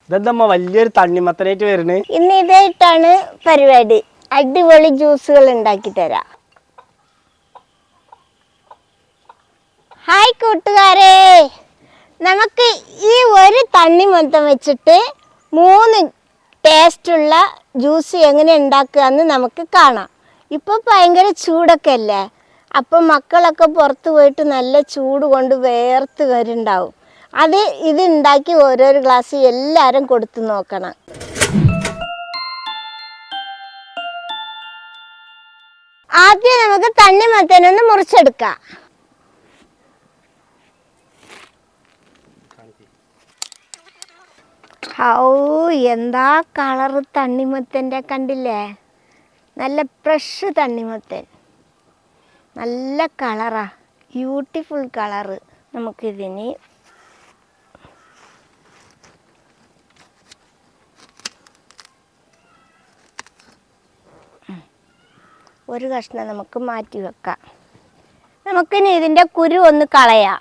ഇതെന്തമ്മ വലിയൊരു തണ്ണിമത്തനായിട്ട് വരുന്നത്? ഇന്ന് ഇതായിട്ടാണ് പരിപാടി. അടിപൊളി ജ്യൂസുകൾ ഉണ്ടാക്കി തരാം. ഹായ് കൂട്ടുകാരെ, നമുക്ക് ഈ ഒരു തണ്ണിമത്തൻ വെച്ചിട്ട് 3 ടേസ്റ്റുള്ള ജ്യൂസ് എങ്ങനെ ഉണ്ടാക്കുക എന്ന് നമുക്ക് കാണാം. ഇപ്പോൾ ഭയങ്കര ചൂടൊക്കെ അല്ലേ, അപ്പം മക്കളൊക്കെ പുറത്ത് പോയിട്ട് നല്ല ചൂട് കൊണ്ട് വേർത്ത് വരുന്നുണ്ടാവും. ഇത് ഉണ്ടാക്കി ഓരോരോ ഗ്ലാസ് എല്ലാവരും കൊടുത്തു നോക്കണം. ആദ്യം നമുക്ക് തണ്ണിമത്തനൊന്ന് മുറിച്ചെടുക്കാം. എന്താ കളറ് തണ്ണിമത്തൻ്റെ, കണ്ടില്ലേ? നല്ല ഫ്രഷ് തണ്ണിമത്തൻ, നല്ല കളറാ, ബ്യൂട്ടിഫുൾ കളറ്. നമുക്കിതിന് ഒരു കഷ്ണം നമുക്ക് മാറ്റി വെക്കാം. നമുക്കിനി ഇതിൻ്റെ കുരു ഒന്ന് കളയാം.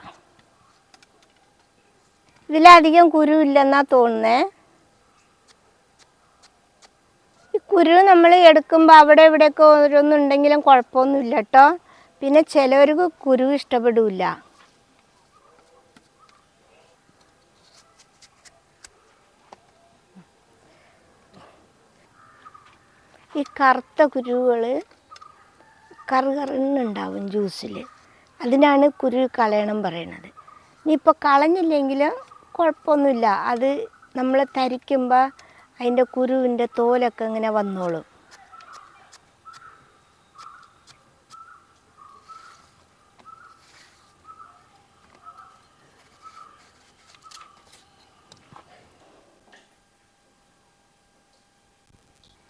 ഇതിലധികം കുരു ഇല്ലെന്നാ തോന്നുന്നേ. ഈ കുരു നമ്മൾ എടുക്കുമ്പോൾ അവിടെ ഇവിടെയൊക്കെ ഓരോന്നുണ്ടെങ്കിലും കുഴപ്പമൊന്നുമില്ല കേട്ടോ. പിന്നെ ചിലവർക്ക് കുരു ഇഷ്ടപ്പെടില്ല. ഈ കറുത്ത കുരുകൾ കറുകറുന്നുണ്ടാവും ജ്യൂസിൽ, അതിനാണ് കുരു കളയണം പറയണത്. ഇനിയിപ്പോൾ കളഞ്ഞില്ലെങ്കിലും കുഴപ്പമൊന്നുമില്ല, അത് നമ്മൾ തരിക്കുമ്പോൾ അതിൻ്റെ കുരുവിൻ്റെ തോലൊക്കെ ഇങ്ങനെ വന്നോളും.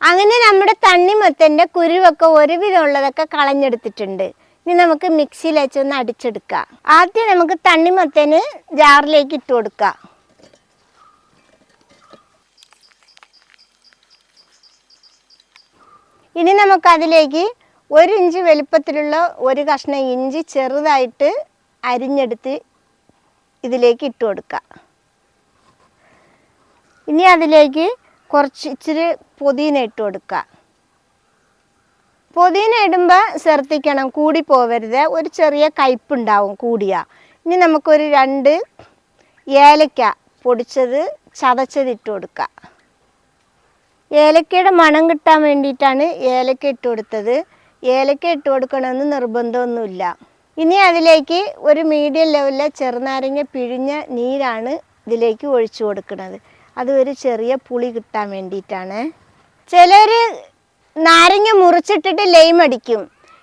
അങ്ങനെ നമ്മുടെ തണ്ണിമത്തൻ്റെ കുരുവൊക്കെ ഒരുവിധം ഉള്ളതൊക്കെ കളഞ്ഞെടുത്തിട്ടുണ്ട്. ഇനി നമുക്ക് മിക്സിയിൽ വെച്ചൊന്ന് അടിച്ചെടുക്കാം. ആദ്യം നമുക്ക് തണ്ണിമത്തന് ജാറിലേക്ക് ഇട്ട് കൊടുക്കാം. ഇനി നമുക്കതിലേക്ക് 1 ഇഞ്ച് വലുപ്പത്തിലുള്ള ഒരു കഷ്ണം ഇഞ്ചി ചെറുതായിട്ട് അരിഞ്ഞെടുത്ത് ഇതിലേക്ക് ഇട്ട് കൊടുക്കാം. ഇനി അതിലേക്ക് ഇച്ചിരി പുതിന ഇട്ട് കൊടുക്കുക. പുതിന ഇടുമ്പോൾ ശ്രദ്ധിക്കണം, കൂടി പോവരുത്, ഒരു ചെറിയ കയ്പുണ്ടാവും കൂടിയ. ഇനി നമുക്കൊരു 2 ഏലക്ക പൊടിച്ചത് ചതച്ചത് ഇട്ട് കൊടുക്കുക. ഏലക്കയുടെ മണം കിട്ടാൻ വേണ്ടിയിട്ടാണ് ഏലക്ക ഇട്ട് കൊടുത്തത്. ഏലക്ക ഇട്ട് കൊടുക്കണമെന്ന് നിർബന്ധമൊന്നുമില്ല. ഇനി അതിലേക്ക് ഒരു മീഡിയം ലെവലിലെ ചെറുനാരങ്ങ പിഴിഞ്ഞ നീരാണ് ഇതിലേക്ക് ഒഴിച്ചു കൊടുക്കുന്നത്. അത് ഒരു ചെറിയ പുളി കിട്ടാൻ വേണ്ടിയിട്ടാണ്. ചിലർ നാരങ്ങ മുറിച്ചിട്ടിട്ട് ലൈം അടിക്കും.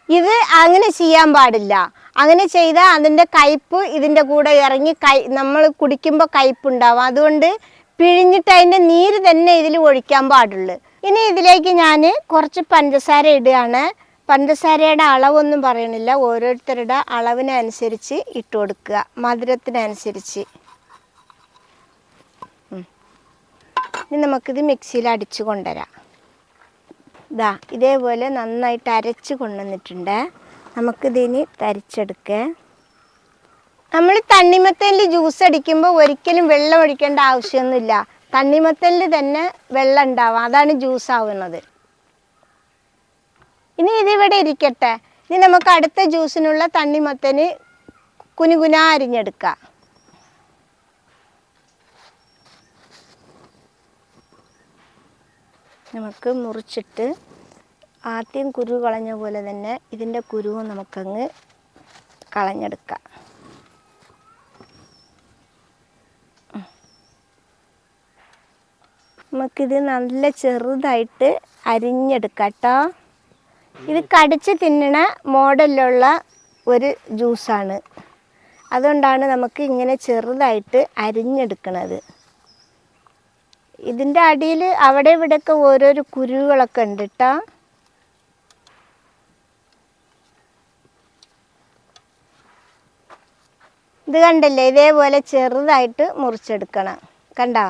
ഇത് അങ്ങനെ ചെയ്യാൻ പാടില്ല. അങ്ങനെ ചെയ്താൽ അതിൻ്റെ കയ്പ്പ് ഇതിൻ്റെ കൂടെ ഇറങ്ങി നമ്മൾ കുടിക്കുമ്പോൾ കയ്പ്പുണ്ടാവും. അതുകൊണ്ട് പിഴിഞ്ഞിട്ട് അതിൻ്റെ നീര് തന്നെ ഇതിൽ ഒഴിക്കാൻ പാടുള്ളൂ. ഇനി ഇതിലേക്ക് ഞാൻ കുറച്ച് പഞ്ചസാര ഇടുകയാണ്. പഞ്ചസാരയുടെ അളവൊന്നും പറയണില്ല, ഓരോരുത്തരുടെ അളവിനനുസരിച്ച് ഇട്ട് കൊടുക്കുക, മധുരത്തിനനുസരിച്ച്. ഇനി നമുക്കിത് മിക്സിയിൽ അടിച്ചു കൊണ്ടുവരാം. ഇതേപോലെ നന്നായിട്ട് അരച്ച് കൊണ്ടുവന്നിട്ടുണ്ട്. നമുക്കിതിനി തരിച്ചെടുക്കുക. നമ്മൾ തണ്ണിമത്തനിൽ ജ്യൂസ് അടിക്കുമ്പോൾ ഒരിക്കലും വെള്ളം ഒഴിക്കേണ്ട ആവശ്യമൊന്നുമില്ല. തണ്ണിമത്തനിൽ തന്നെ വെള്ളം ഉണ്ടാവും, അതാണ് ജ്യൂസ് ആവുന്നത്. ഇനി ഇതിവിടെ ഇരിക്കട്ടെ. ഇനി നമുക്ക് അടുത്ത ജ്യൂസിനുള്ള തണ്ണിമത്തന് കുനുകുന അരിഞ്ഞെടുക്കാം. നമുക്ക് മുറിച്ചിട്ട് ആദ്യം കുരു കളഞ്ഞ പോലെ തന്നെ ഇതിൻ്റെ കുരുവും നമുക്കങ്ങ് കളഞ്ഞെടുക്കാം. നമുക്കിത് നല്ല ചെറുതായിട്ട് അരിഞ്ഞെടുക്കാം കേട്ടോ. ഇത് കടിച്ച് തിന്നണ മോഡലിലുള്ള ഒരു ജ്യൂസാണ്, അതുകൊണ്ടാണ് നമുക്ക് ഇങ്ങനെ ചെറുതായിട്ട് അരിഞ്ഞെടുക്കണത്. ഇതിൻ്റെ അടിയിൽ അവിടെ ഇവിടെയൊക്കെ ഓരോരോ കുരുകളൊക്കെ ഉണ്ട് കേട്ടോ. ഇത് കണ്ടില്ലേ, ഇതേപോലെ ചെറുതായിട്ട് മുറിച്ചെടുക്കണം. കണ്ടോ,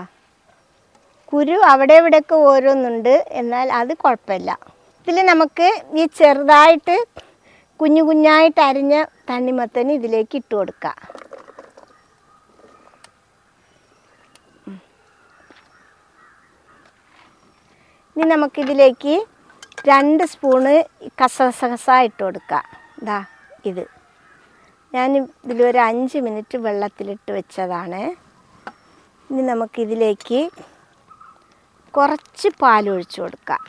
കുരു അവിടെ ഇവിടെയൊക്കെ ഓരോന്നുണ്ട്, എന്നാൽ അത് കുഴപ്പമില്ല. ഇതിൽ നമുക്ക് ഈ ചെറുതായിട്ട് കുഞ്ഞു കുഞ്ഞായിട്ട് അരിഞ്ഞ തണ്ണിമത്തന് ഇതിലേക്ക് ഇട്ട് കൊടുക്കാം. ഇനി നമുക്കിതിലേക്ക് 2 സ്പൂണ് കസകസ ഇട്ട് കൊടുക്കാം. ഇതാ ഇത് ഞാൻ ഇതിലൊരു 5 മിനിറ്റ് വെള്ളത്തിലിട്ട് വെച്ചതാണ്. ഇനി നമുക്കിതിലേക്ക് കുറച്ച് പാലൊഴിച്ച് കൊടുക്കാം.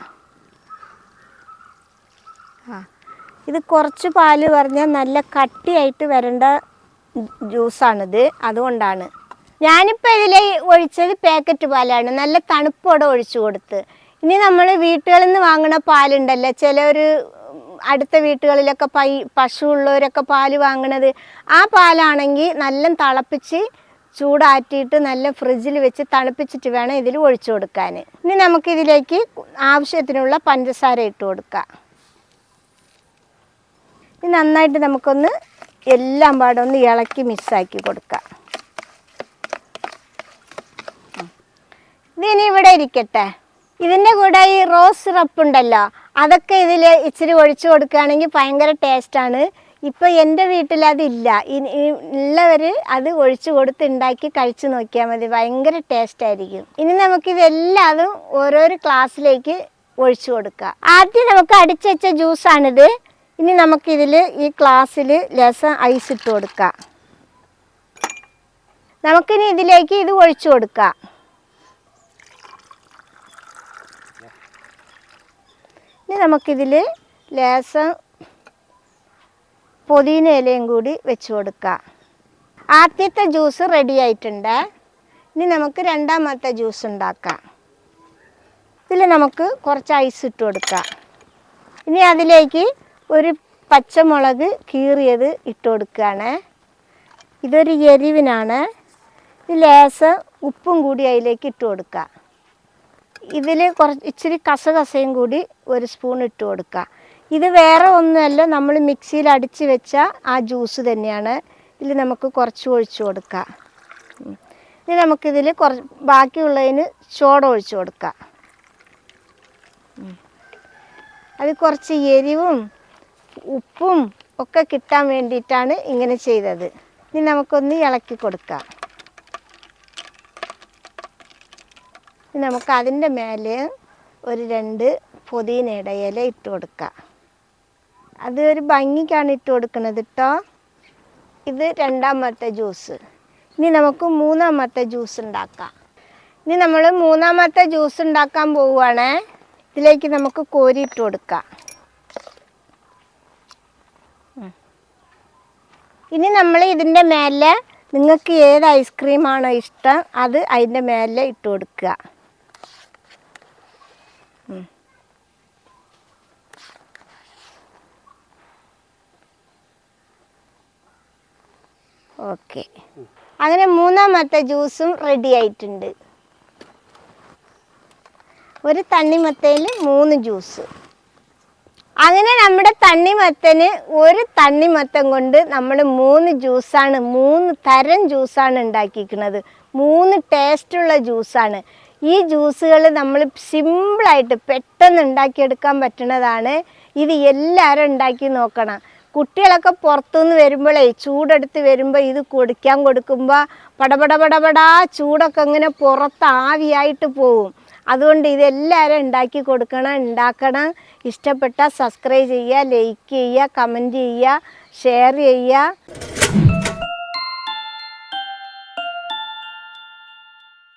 ഇത് കുറച്ച് പാല് പറഞ്ഞാൽ നല്ല കട്ടിയായിട്ട് വരേണ്ട ജ്യൂസാണിത്, അതുകൊണ്ടാണ്. ഞാനിപ്പോൾ ഇതിൽ ഒഴിച്ചത് പാക്കറ്റ് പാലാണ്, നല്ല തണുപ്പോടെ ഒഴിച്ചു കൊടുത്ത്. ഇനി നമ്മൾ വീട്ടുകളിൽ നിന്ന് വാങ്ങുന്ന പാലുണ്ടല്ലോ, ചിലർ അടുത്ത വീട്ടുകളിലൊക്കെ പശു ഉള്ളവരൊക്കെ പാല് വാങ്ങണത്, ആ പാലാണെങ്കിൽ നല്ല തിളപ്പിച്ച് ചൂടാറ്റിയിട്ട് നല്ല ഫ്രിഡ്ജിൽ വെച്ച് തണുപ്പിച്ചിട്ട് വേണം ഇതിൽ ഒഴിച്ചു കൊടുക്കാൻ. ഇനി നമുക്കിതിലേക്ക് ആവശ്യത്തിനുള്ള പഞ്ചസാര ഇട്ട് കൊടുക്കാം. ഇനി നന്നായിട്ട് നമുക്കൊന്ന് എല്ലാം പാടെ ഒന്ന് ഇളക്കി മിക്സാക്കി കൊടുക്കാം. ഇതിനി ഇവിടെ ഇരിക്കട്ടെ. ഇതിൻ്റെ കൂടെ ഈ റോസ് സിറപ്പ് ഉണ്ടല്ലോ, അതൊക്കെ ഇതിൽ ഇച്ചിരി ഒഴിച്ചു കൊടുക്കുകയാണെങ്കിൽ ഭയങ്കര ടേസ്റ്റാണ്. ഇപ്പോൾ എൻ്റെ വീട്ടിലതില്ല, ഉള്ളവർ അത് ഒഴിച്ചു കൊടുത്ത് ഉണ്ടാക്കി കഴിച്ച് നോക്കിയാൽ മതി, ഭയങ്കര ടേസ്റ്റായിരിക്കും. ഇനി നമുക്കിതെല്ലാതും ഓരോരോ ഗ്ലാസ്സിലേക്ക് ഒഴിച്ചു കൊടുക്കാം. ആദ്യം നമുക്ക് അടിച്ചു വെച്ച ജ്യൂസാണിത്. ഇനി നമുക്കിതിൽ ഈ ഗ്ലാസ്സിൽ ലേശം ഐസ് ഇട്ട് കൊടുക്കാം. നമുക്കിനി ഇതിലേക്ക് ഇത് ഒഴിച്ചു കൊടുക്കാം. ഇനി നമുക്കിതിൽ ലേശം പുതിന ഇലയും കൂടി വെച്ച് കൊടുക്കാം. ആദ്യത്തെ ജ്യൂസ് റെഡി ആയിട്ടുണ്ട്. ഇനി നമുക്ക് രണ്ടാമത്തെ ജ്യൂസ് ഉണ്ടാക്കാം. ഇതിൽ നമുക്ക് കുറച്ച് ഐസ് ഇട്ട് കൊടുക്കാം. ഇനി അതിലേക്ക് ഒരു പച്ചമുളക് കീറിയത് ഇട്ട് കൊടുക്കുകയാണ്. ഇതൊരു എരിവിനാണ്. ഇത് ലേശം ഉപ്പും കൂടി അതിലേക്ക് ഇട്ട് കൊടുക്കുക. ഇതിൽ ഇച്ചിരി കസകസയും കൂടി 1 സ്പൂൺ ഇട്ട് കൊടുക്കുക. ഇത് വേറെ ഒന്നുമല്ല, നമ്മൾ മിക്സിയിൽ അടിച്ച് വെച്ച ആ ജ്യൂസ് തന്നെയാണ്. ഇതിൽ നമുക്ക് കുറച്ച് ഒഴിച്ചു കൊടുക്കാം. ഇനി നമുക്കിതിൽ ബാക്കിയുള്ളതിന് സോഡ ഒഴിച്ചു കൊടുക്കാം. അത് കുറച്ച് എരിവും ഉപ്പും ഒക്കെ കിട്ടാൻ വേണ്ടിയിട്ടാണ് ഇങ്ങനെ ചെയ്തത്. ഇനി നമുക്കൊന്ന് ഇളക്കി കൊടുക്കാം. ഇനി നമുക്ക് അതിൻ്റെ മേലെ ഒരു 2 പുതിനയുടെ ഇല ഇട്ട് കൊടുക്കാം. അത് ഒരു ഭംഗിക്കാണ് ഇട്ട് കൊടുക്കുന്നത് കേട്ടോ. ഇത് രണ്ടാമത്തെ ജ്യൂസ്. ഇനി നമുക്ക് മൂന്നാമത്തെ ജ്യൂസ് ഉണ്ടാക്കാം. ഇനി നമ്മൾ മൂന്നാമത്തെ ജ്യൂസ് ഉണ്ടാക്കാൻ പോവുകയാണ്. ഇതിലേക്ക് നമുക്ക് കോരിയിട്ട് കൊടുക്കാം. ഇനി നമ്മൾ ഇതിൻ്റെ മേലെ നിങ്ങൾക്ക് ഏത് ഐസ്ക്രീമാണോ ഇഷ്ടം അത് അതിൻ്റെ മേലെ ഇട്ട് കൊടുക്കുക. ഓക്കെ, അങ്ങനെ മൂന്നാമത്തെ ജ്യൂസും റെഡി ആയിട്ടുണ്ട്. ഒരു തണ്ണിമത്തയിൽ 3 ജ്യൂസ്. അങ്ങനെ നമ്മുടെ തണ്ണിമത്തന് ഒരു തണ്ണിമത്തൻ കൊണ്ട് നമ്മൾ 3 ജ്യൂസാണ്, 3 തരം ജ്യൂസാണ് ഉണ്ടാക്കിയിരിക്കുന്നത്. 3 ടേസ്റ്റുള്ള ജ്യൂസാണ്. ഈ ജ്യൂസുകൾ നമ്മൾ സിമ്പിളായിട്ട് പെട്ടെന്ന് ഉണ്ടാക്കിയെടുക്കാൻ പറ്റുന്നതാണ്. ഇത് എല്ലാവരും ഉണ്ടാക്കി നോക്കണം. കുട്ടികളൊക്കെ പുറത്തുനിന്ന് വരുമ്പോഴേ ചൂടെടുത്ത് വരുമ്പോൾ ഇത് കുടിക്കാൻ കൊടുക്കുമ്പോൾ പടപടപടപടാ ചൂടൊക്കെ ഇങ്ങനെ പുറത്ത് ആവിയായിട്ട് പോവും. അതുകൊണ്ട് ഇതെല്ലാവരും ഉണ്ടാക്കി കൊടുക്കണം, ഉണ്ടാക്കണം. ഇഷ്ടപ്പെട്ടാൽ സബ്സ്ക്രൈബ് ചെയ്യുക, ലൈക്ക് ചെയ്യുക, കമൻറ്റ് ചെയ്യുക, ഷെയർ ചെയ്യുക.